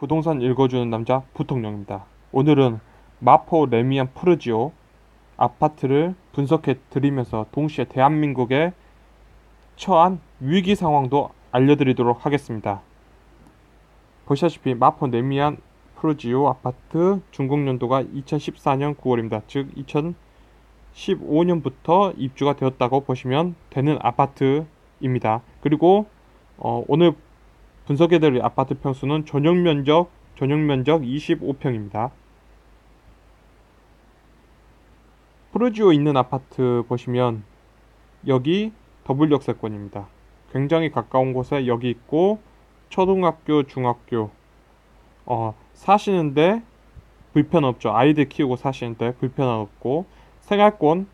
부동산 읽어주는 남자 부통령입니다. 오늘은 마포 레미안 푸르지오 아파트를 분석해 드리면서 동시에 대한민국에 처한 위기 상황도 알려드리도록 하겠습니다. 보시다시피 마포 레미안 푸르지오 아파트 준공연도가 2014년 9월입니다. 즉 2015년부터 입주가 되었다고 보시면 되는 아파트입니다. 그리고 오늘 분석해드릴 아파트 평수는 전용면적 25평입니다. 푸르지오에 있는 아파트 보시면 여기 더블 역세권입니다. 굉장히 가까운 곳에 여기 있고 초등학교, 중학교 사시는데 불편 없죠. 아이들 키우고 사시는데 불편 없고 생활권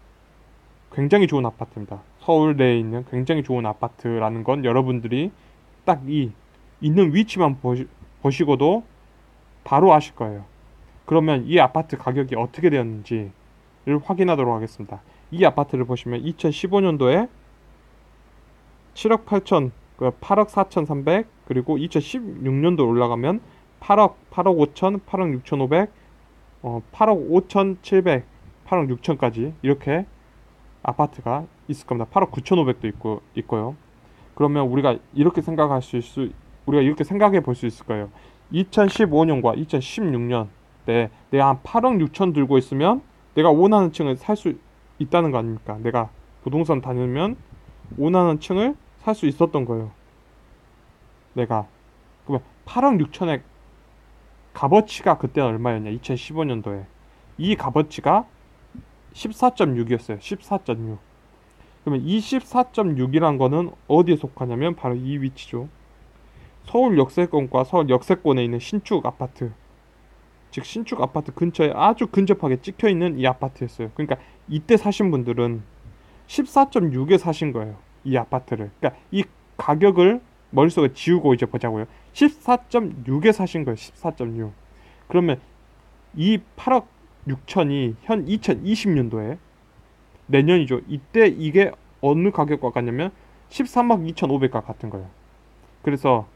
굉장히 좋은 아파트입니다. 서울 내에 있는 굉장히 좋은 아파트라는 건 여러분들이 딱 이 있는 위치만 보시고도 바로 아실 거예요. 그러면 이 아파트 가격이 어떻게 되었는지를 확인하도록 하겠습니다. 이 아파트를 보시면 2015년도에 7억 8천, 8억 4,300, 그리고 2016년도 올라가면 8억 5천, 8억 6,500, 8억 5,700, 8억 6천까지 이렇게 아파트가 있을 겁니다. 8억 9,500도 있고요. 그러면 우리가 이렇게 생각해 볼 수 있을 거예요. 2015년과 2016년 때 내가 한 8억 6천 들고 있으면 내가 원하는 층을 살 수 있다는 거 아닙니까? 내가 부동산 다니면 원하는 층을 살 수 있었던 거예요. 내가 그러면 8억 6천의 값어치가 그때 얼마였냐? 2015년도에 이 값어치가 14.6이었어요. 14.6. 그러면 이 14.6이란 거는 어디에 속하냐면 바로 이 위치죠. 서울 역세권과 서울 역세권에 있는 신축 아파트, 즉 신축 아파트 근처에 아주 근접하게 찍혀 있는 이 아파트였어요. 그러니까 이때 사신 분들은 14.6에 사신 거예요. 이 아파트를. 그러니까 이 가격을 머릿속에 지우고 이제 보자고요. 14.6에 사신 거예요. 14.6. 그러면 이 8억 6천이 현 2020년도에 내년이죠. 이때 이게 어느 가격과 같냐면 13억 2,500과 같은 거예요. 그래서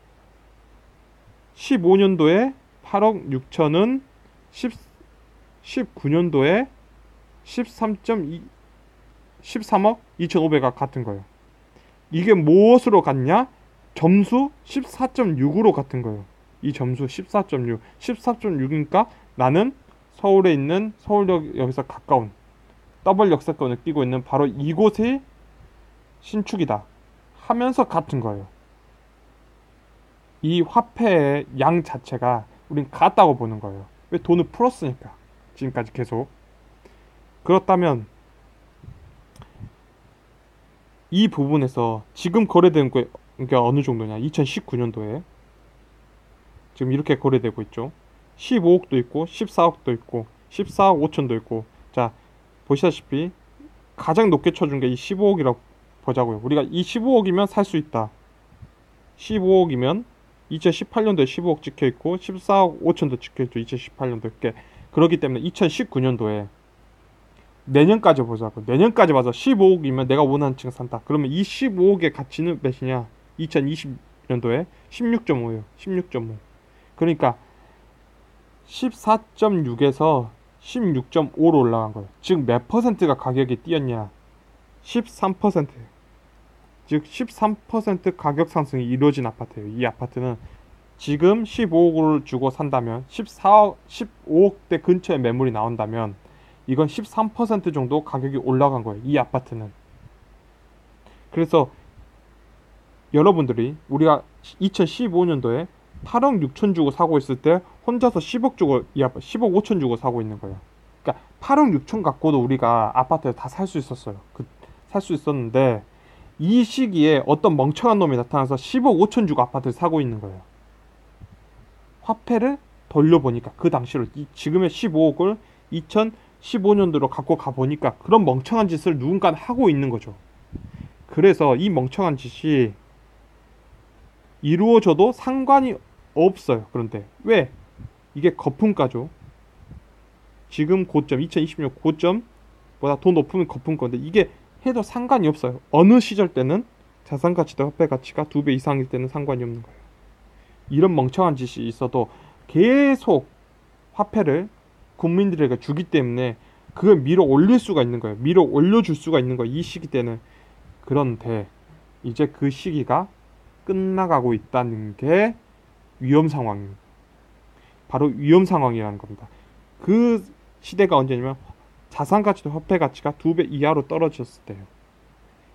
15년도에 8억 6천은 19년도에 13억 2,500과 같은 거예요. 이게 무엇으로 같냐? 점수 14.6으로 같은 거예요. 이 점수 14.6. 14.6이니까 나는 서울에 있는 서울역에서 가까운 더블 역세권을 끼고 있는 바로 이곳의 신축이다 하면서 같은 거예요. 이 화폐의 양 자체가 우린 같다고 보는 거예요. 왜? 돈을 풀었으니까. 지금까지 계속. 그렇다면 이 부분에서 지금 거래된 게 어느 정도냐? 2019년도에 지금 이렇게 거래되고 있죠. 15억도 있고 14억도 있고 14억 5천도 있고. 자, 보시다시피 가장 높게 쳐준 게 이 15억이라고 보자고요. 우리가 이 15억이면 살 수 있다. 15억이면 2018년도에 15억 찍혀있고 14억 5천도 찍혀있죠. 2018년도에. 그렇기 때문에 2019년도에 내년까지 보자고. 내년까지 봐서 15억이면 내가 원하는 층 산다. 그러면 이 15억의 가치는 몇이냐? 2020년도에 16.5예요. 16.5. 그러니까 14.6에서 16.5로 올라간 거예요. 즉 몇 퍼센트가 가격이 뛰었냐? 13%. 즉 13% 가격 상승이 이루어진 아파트예요. 이 아파트는 지금 15억을 주고 산다면 15억대 근처에 매물이 나온다면 이건 13% 정도 가격이 올라간 거예요. 이 아파트는. 그래서 여러분들이 우리가 2015년도에 8억 6천 주고 사고 있을 때 혼자서 10억 주고 10억 5천 주고 사고 있는 거예요. 그러니까 8억 6천 갖고도 우리가 아파트를 다 살 수 있었어요. 살 수 있었는데 이 시기에 어떤 멍청한 놈이 나타나서 10억 5천 주고 아파트를 사고 있는 거예요. 화폐를 돌려보니까 그 당시로 지금의 15억을 2015년도로 갖고 가보니까 그런 멍청한 짓을 누군가 하고 있는 거죠. 그래서 이 멍청한 짓이 이루어져도 상관이 없어요. 그런데 왜? 이게 거품가죠. 지금 고점 2020년 고점보다 더 높으면 거품가인데 이게 해도 상관이 없어요. 어느 시절 때는 자산가치도 화폐가치가 2배 이상일 때는 상관이 없는 거예요. 이런 멍청한 짓이 있어도 계속 화폐를 국민들에게 주기 때문에 그걸 밀어 올릴 수가 있는 거예요. 밀어 올려줄 수가 있는 거예요. 이 시기 때는. 그런데 이제 그 시기가 끝나가고 있다는 게 위험 상황입니다. 바로 위험 상황이라는 겁니다. 그 시대가 언제냐면 자산가치도 화폐 가치가 2배 이하로 떨어졌을 때예요.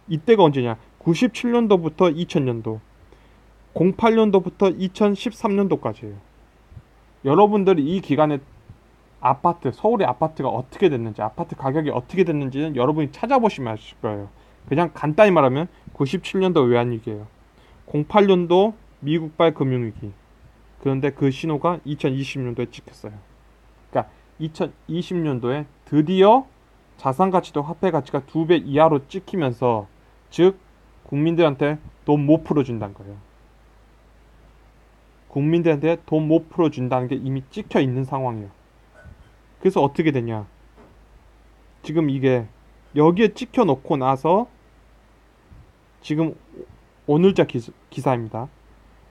이때가 언제냐? 97년도부터 2000년도, 08년도부터 2013년도까지예요. 여러분들이 이 기간에 아파트, 서울의 아파트가 어떻게 됐는지, 아파트 가격이 어떻게 됐는지는 여러분이 찾아보시면 아실 거예요. 그냥 간단히 말하면 97년도 외환위기예요. 08년도 미국발 금융위기. 그런데 그 신호가 2020년도에 찍혔어요. 그러니까 2020년도에 드디어 자산가치도 화폐가치가 2배 이하로 찍히면서, 즉 국민들한테 돈 못 풀어준다는 거예요. 국민들한테 돈 못 풀어준다는 게 이미 찍혀 있는 상황이에요. 그래서 어떻게 되냐? 지금 이게 여기에 찍혀 놓고 나서 지금 오늘자 기사입니다.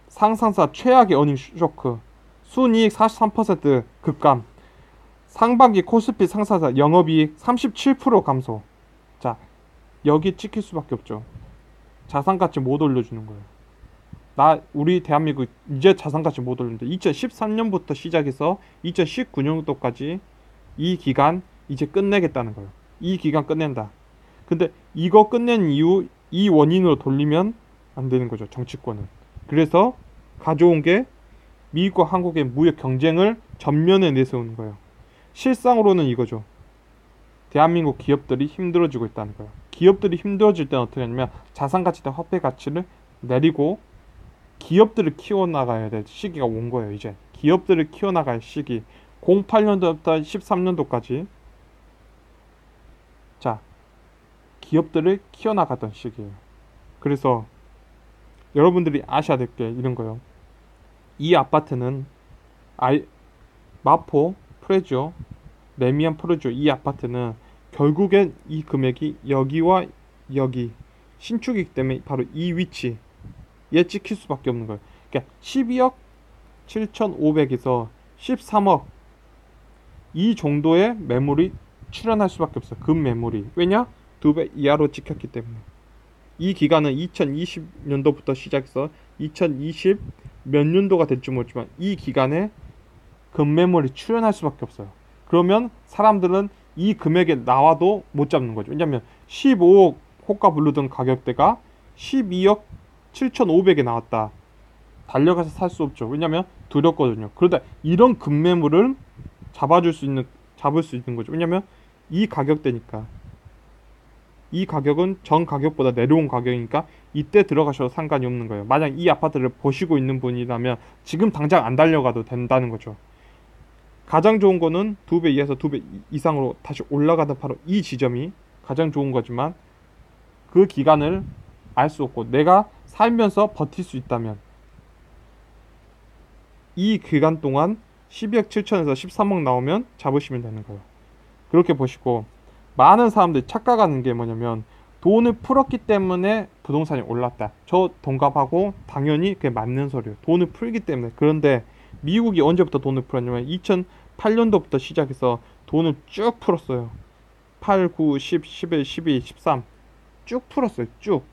상상사 최악의 어닝 쇼크, 순이익 43% 급감, 상반기 코스피 상사사 영업이익 37% 감소. 자, 여기 찍힐 수밖에 없죠. 자산가치 못 올려주는 거예요. 우리 대한민국 이제 자산가치 못 올리는데 2013년부터 시작해서 2019년도까지 이 기간 이제 끝내겠다는 거예요. 이 기간 끝낸다. 근데 이거 끝낸 이후 이 원인으로 돌리면 안 되는 거죠, 정치권은. 그래서 가져온 게 미국과 한국의 무역 경쟁을 전면에 내세우는 거예요. 실상으로는 이거죠. 대한민국 기업들이 힘들어지고 있다는 거예요. 기업들이 힘들어질 때는 어떻게 하냐면 자산가치나 화폐가치를 내리고 기업들을 키워나가야 될 시기가 온 거예요. 이제 기업들을 키워나갈 시기, 08년도부터 13년도까지 자, 기업들을 키워나가던 시기예요. 그래서 여러분들이 아셔야 될 게 이런 거예요. 이 아파트는 마포, 프레지오, 레미안 프레지오, 이 아파트는 결국엔 이 금액이 여기와 여기 신축이기 때문에 바로 이 위치에 찍힐 수밖에 없는 거예요. 그러니까 12억 7,500에서 13억 이 정도의 매물이 출현할 수밖에 없어요. 금 매물이. 왜냐? 2배 이하로 찍혔기 때문에. 이 기간은 2020년도부터 시작해서 2020 몇 년도가 될지 모르지만 이 기간에 금매물이 출현할 수밖에 없어요. 그러면 사람들은 이 금액에 나와도 못 잡는 거죠. 왜냐면 15억 호가 부르던 가격대가 12억 7,500에 나왔다. 달려가서 살 수 없죠. 왜냐면 두렵거든요. 그러다 이런 금매물을 잡을 수 있는 거죠. 왜냐면 이 가격대니까. 이 가격은 전 가격보다 내려온 가격이니까 이때 들어가셔도 상관이 없는 거예요. 만약 이 아파트를 보시고 있는 분이라면 지금 당장 안 달려가도 된다는 거죠. 가장 좋은 거는 2배 이하에서 2배 이상으로 다시 올라가는 바로 이 지점이 가장 좋은 거지만 그 기간을 알 수 없고 내가 살면서 버틸 수 있다면 이 기간 동안 12억 7천에서 13억 나오면 잡으시면 되는 거예요. 그렇게 보시고 많은 사람들이 착각하는 게 뭐냐면 돈을 풀었기 때문에 부동산이 올랐다. 저 동감하고 당연히 그게 맞는 소리예요. 돈을 풀기 때문에. 그런데 미국이 언제부터 돈을 풀었냐면 2008년도부터 시작해서 돈을 쭉 풀었어요. 8, 9, 10, 11, 12, 13 쭉 풀었어요. 쭉.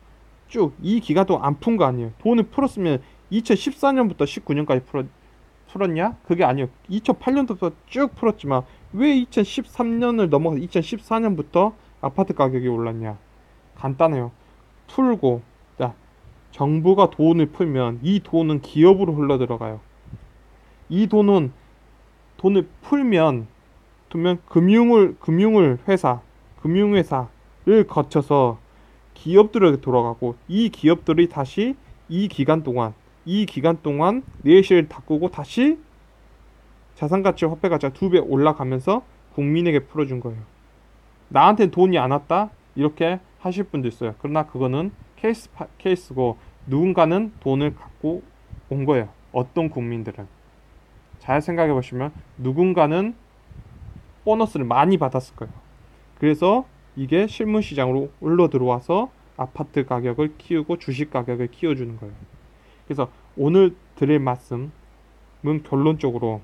이 기간 동안 안 푼 거 아니에요. 돈을 풀었으면 2014년부터 19년까지 풀었냐? 그게 아니에요. 2008년도부터 쭉 풀었지만 왜 2013년을 넘어서 2014년부터 아파트 가격이 올랐냐? 간단해요. 풀고, 자, 정부가 돈을 풀면 이 돈은 기업으로 흘러 들어가요. 이 돈을 풀면 금융회사를 거쳐서 기업들에게 돌아가고 이 기업들이 다시 이 기간 동안 내실을 닦고 다시 자산가치 화폐가치가 2배 올라가면서 국민에게 풀어준 거예요. 나한테 돈이 안 왔다? 이렇게 하실 분도 있어요. 그러나 그거는 케이스고 누군가는 돈을 갖고 온 거예요. 어떤 국민들은. 잘 생각해 보시면 누군가는 보너스를 많이 받았을 거예요. 그래서 이게 실물시장으로 올라 들어와서 아파트 가격을 키우고 주식 가격을 키워주는 거예요. 그래서 오늘 드릴 말씀, 결론적으로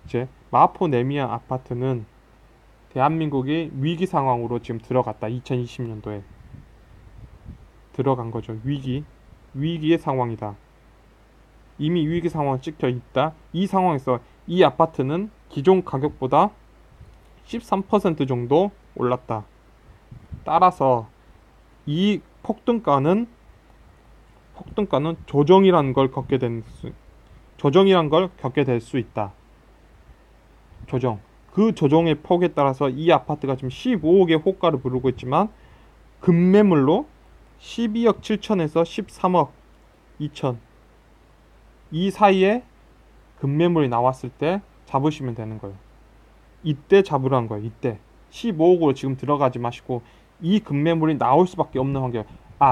이제 마포네미안 아파트는 대한민국이 위기 상황으로 지금 들어갔다. 2020년도에 들어간 거죠. 위기의 상황이다. 이미 위기 상황 찍혀 있다. 이 상황에서 이 아파트는 기존 가격보다 13% 정도 올랐다. 따라서 이 폭등가는 조정이라는 걸 겪게 될 수 있다. 조정. 그 조정의 폭에 따라서 이 아파트가 지금 15억의 호가를 부르고 있지만 급매물로 12억 7천에서 13억 2천 이 사이에 급매물이 나왔을 때 잡으시면 되는 거예요. 이때 잡으라는 거예요. 이때 15억으로 지금 들어가지 마시고 이 급매물이 나올 수밖에 없는 환경.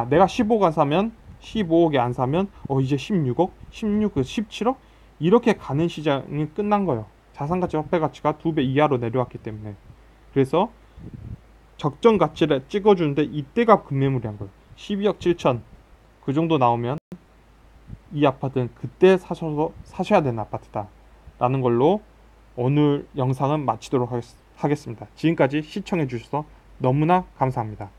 내가 15억 사면 15억에 안 사면 이제 16억, 16억, 17억 이렇게 가는 시장이 끝난 거예요. 자산가치, 화폐가치가 2배 이하로 내려왔기 때문에. 그래서 적정 가치를 찍어주는데 이때가 급매물이 한 거예요. 12억 7천 그 정도 나오면 이 아파트는 그때 사셔야 되는 아파트다 라는 걸로 오늘 영상은 마치도록 하겠습니다. 지금까지 시청해 주셔서 너무나 감사합니다.